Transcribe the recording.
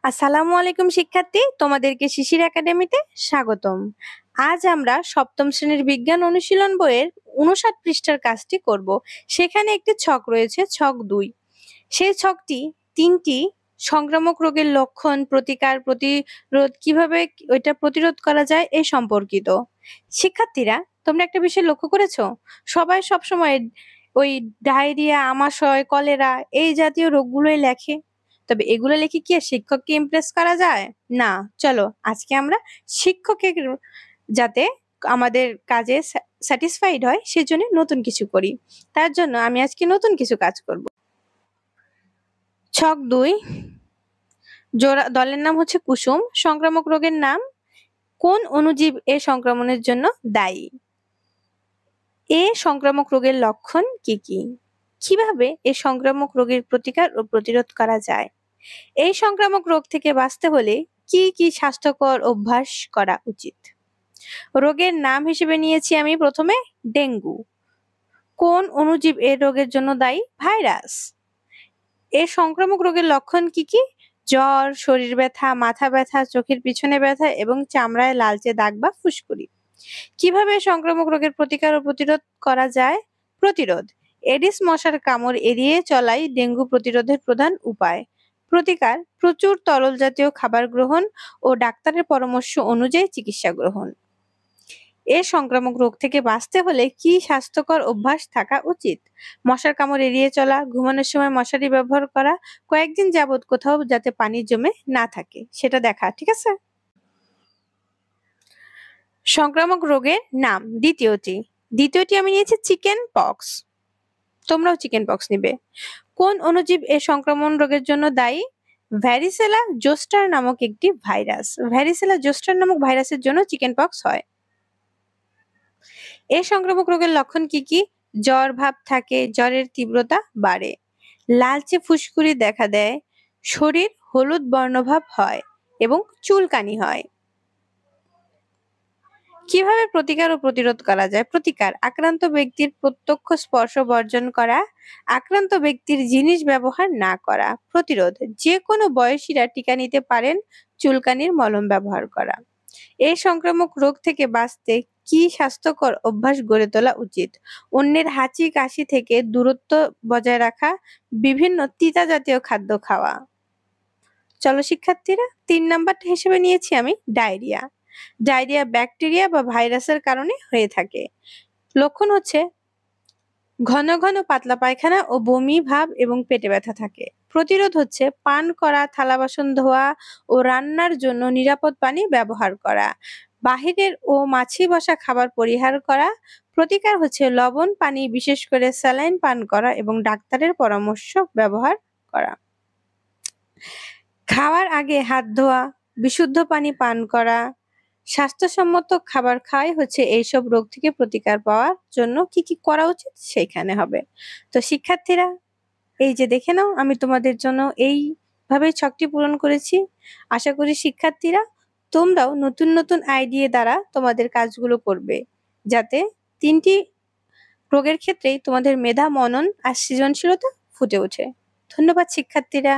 আসসালামু আলাইকুম শিক্ষার্থী, তোমাদেরকে শিশির একাডেমিতে স্বাগতম। আজ আমরা সপ্তম শ্রেণীর বিজ্ঞান অনুশীলন বইয়ের ৫৯ পৃষ্ঠার কাজটি করব। সেখানে একটি ছক রয়েছে, ছক ২। সেই ছকটি ৩টি সংক্রামক রোগের লক্ষণ, প্রতিকার, প্রতিরোধ, কিভাবে ওইটা প্রতিরোধ করা যায় এই সম্পর্কিত। শিক্ষার্থীরা, তোমরা একটা বিষয় লক্ষ্য করেছো? সবাই সবসময় ওই ডায়রিয়া, আমাশয়, কলেরা এই জাতীয় রোগগুলোই লেখে। তবে এগুলো লিখে কি আর শিক্ষককে ইমপ্রেস করা যায়? না। চলো আজকে আমরা শিক্ষকের যাতে আমাদের কাজে স্যাটিসফাইড হয় সেজন্য নতুন কিছু করি। তার জন্য আমি আজকে নতুন কিছু কাজ করব। ছক ২, দলের নাম হচ্ছে কুসুম। সংক্রামক রোগের নাম, কোন অণুজীব এ সংক্রমণের জন্য দায়ী? এ সংক্রামক রোগের লক্ষণ কি কি? কিভাবে এ সংক্রামক রোগের প্রতিকার ও প্রতিরোধ করা যায়? এই সংক্রামক রোগ থেকে বাঁচতে হলে কি কি স্বাস্থ্যকর অভ্যাস করা উচিত? রোগের নাম হিসেবে নিয়েছি আমি প্রথমে ডেঙ্গু। কোন অণুজীব এই রোগের জন্য দায়ী? ভাইরাস। এই সংক্রামক রোগের লক্ষণ কি কি? জ্বর, শরীর ব্যথা, মাথা ব্যথা, চোখের পিছনে ব্যথা এবং চামড়ায় লালচে দাগ বা ফুসকুড়ি। কিভাবে সংক্রামক রোগের প্রতিকার ও প্রতিরোধ করা যায়? প্রতিরোধ, এডিস মশার কামড় এড়িয়ে চলাই ডেঙ্গু প্রতিরোধের প্রধান উপায়। প্রতিকার, প্রচুর তরল জাতীয় খাবার গ্রহণ ও ডাক্তারের পরামর্শ অনুযায়ী চিকিৎসা গ্রহণ। এ সংক্রামক রোগ থেকে বাঁচতে হলে কি স্বাস্থ্যকর অভ্যাস থাকা উচিত? মশার কামড় এড়িয়ে চলা, ঘুমানোর সময় মশারি ব্যবহার করা, কয়েকদিন যাবত কোথাও যাতে পানি জমে না থাকে সেটা দেখা। ঠিক আছে? সংক্রামক রোগের নাম দ্বিতীয়টি আমি নিয়েছি চিকেন পক্স। তোমরাও চিকেন পক্স নিবে। কোন অণুজীব এ সংক্রমণ রোগের জন্য দায়ী? ভ্যারিসেলা জোস্টার নামক একটি ভাইরাস। ভ্যারিসেলা জোস্টার নামক ভাইরাসের জন্য চিকেন পক্স হয়। এই সংক্রামক রোগের লক্ষণ কি কি? জ্বর ভাব থাকে, জ্বরের তীব্রতা বাড়ে, লালচে ফুসকুড়ি দেখা দেয়, শরীর হলুদ বর্ণভাব হয় এবং চুলকানি হয়। কিভাবে প্রতিকার ও প্রতিরোধ করা যায়? প্রতিকার, আক্রান্ত ব্যক্তির প্রত্যক্ষ স্পর্শ বর্জন করা, আক্রান্ত ব্যক্তির জিনিস ব্যবহার না করা। প্রতিরোধ, যে কোনো বয়সীরা টিকা নিতে পারেন, চুলকানির মলম ব্যবহার করা। এই সংক্রামক রোগ থেকে বাঁচতে কি স্বাস্থ্যকর অভ্যাস গড়ে তোলা উচিত? অন্যের হাঁচি কাশি থেকে দূরত্ব বজায় রাখা, বিভিন্ন তিতা জাতীয় খাদ্য খাওয়া। চলো শিক্ষার্থীরা, ৩ নাম্বারটা হিসেবে নিয়েছি আমি ডায়রিয়া। ডায়রিয়া ব্যাকটেরিয়া বা ভাইরাসের কারণে হয়ে থাকে। লক্ষণ হচ্ছে ঘন ঘন পাতলা পায়খানা ও বমি ভাব এবং পেটে ব্যথা থাকে। প্রতিরোধ হচ্ছে পান করা, থালা বাসন ধোয়া ও রান্নার জন্য নিরাপদ পানি ব্যবহার করা, বাহিরের ও মাছি বসা খাবার পরিহার করা। প্রতিকার হচ্ছে লবণ পানি, বিশেষ করে স্যালাইন পান করা এবং ডাক্তারের পরামর্শ ব্যবহার করা। খাওয়ার আগে হাত ধোয়া, বিশুদ্ধ পানি পান করা, স্বাস্থ্যসম্মত খাবার খাওয়াই হচ্ছে এইসব রোগ থেকে প্রতিকার পাওয়ার জন্য কি কি করা উচিত সেইখানে হবে। তো শিক্ষার্থীরা, এই যে দেখে নাও, আমি তোমাদের জন্য এইভাবে ছকটি পূরণ করেছি। আশা করি শিক্ষার্থীরা তোমরাও নতুন নতুন আইডিয়া দ্বারা তোমাদের কাজগুলো করবে, যাতে 3টি রোগের ক্ষেত্রেই তোমাদের মেধা, মনন আর সৃজনশীলতা ফুটে ওঠে। ধন্যবাদ শিক্ষার্থীরা।